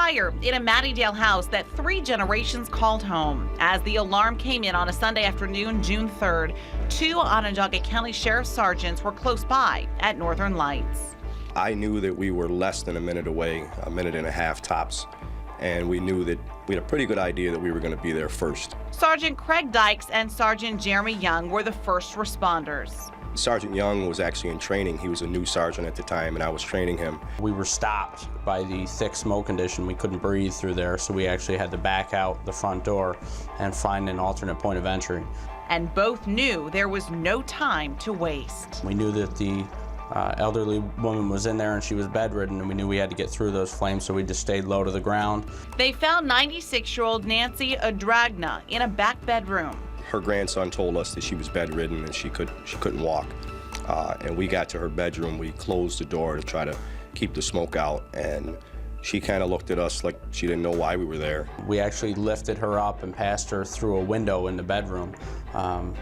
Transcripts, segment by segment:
fire in a Mattydale house that 3 generations called home. As the alarm came in on a Sunday afternoon, June 3rd, 2 Onondaga County Sheriff sergeants were close by at Northern Lights. I knew that we were less than a minute away, a minute and a half tops, and we knew that we had a pretty good idea that we were going to be there first. Sergeant Craig Dykes and Sergeant Jeremy Young were the first responders. Sergeant Young was actually in training. He was a new sergeant at the time, and I was training him. We were stopped by the thick smoke condition. We couldn't breathe through there, so we actually had to back out the front door and find an alternate point of entry. And both knew there was no time to waste. We knew that the elderly woman was in there and she was bedridden, and we knew we had to get through those flames, so we just stayed low to the ground. They found 96-year-old Nancy Adragna in a back bedroom. Her grandson told us that she was bedridden and she couldn't walk. And we got to her bedroom. We closed the door to try to keep the smoke out, and she kind of looked at us like she didn't know why we were there. We actually lifted her up and passed her through a window in the bedroom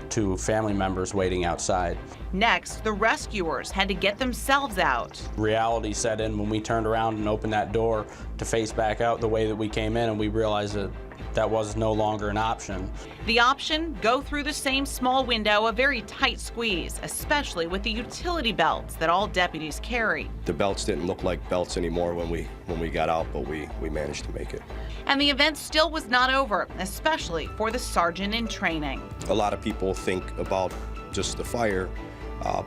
to family members waiting outside. Next, the rescuers had to get themselves out. Reality set in when we turned around and opened that door to face back out the way that we came in, and we realized that that was no longer an option. The option, go through the same small window, a very tight squeeze, especially with the utility belts that all deputies carry. The belts didn't look like belts anymore when we got out, but we managed to make it. And the event still was not over, especially for the sergeant in training. A lot of people think about just the fire,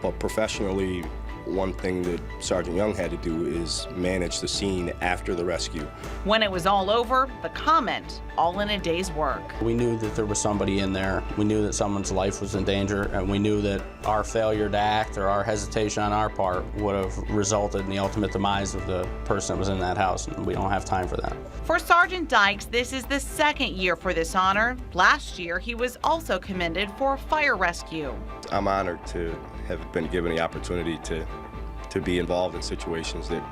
but professionally, one thing that Sergeant Young had to do is manage the scene after the rescue. When it was all over, the comment, all in a day's work. We knew that there was somebody in there. We knew that someone's life was in danger, and we knew that our failure to act or our hesitation on our part would have resulted in the ultimate demise of the person that was in that house, and we don't have time for that. For Sergeant Dykes, this is the second year for this honor. Last year, he was also commended for fire rescue. I'm honored to have been given the opportunity to be involved in situations that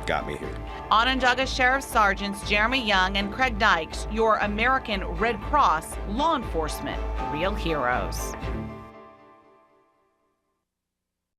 got me here. Onondaga Sheriff Sergeants Jeremy Young and Craig Dykes, your American Red Cross law enforcement real heroes.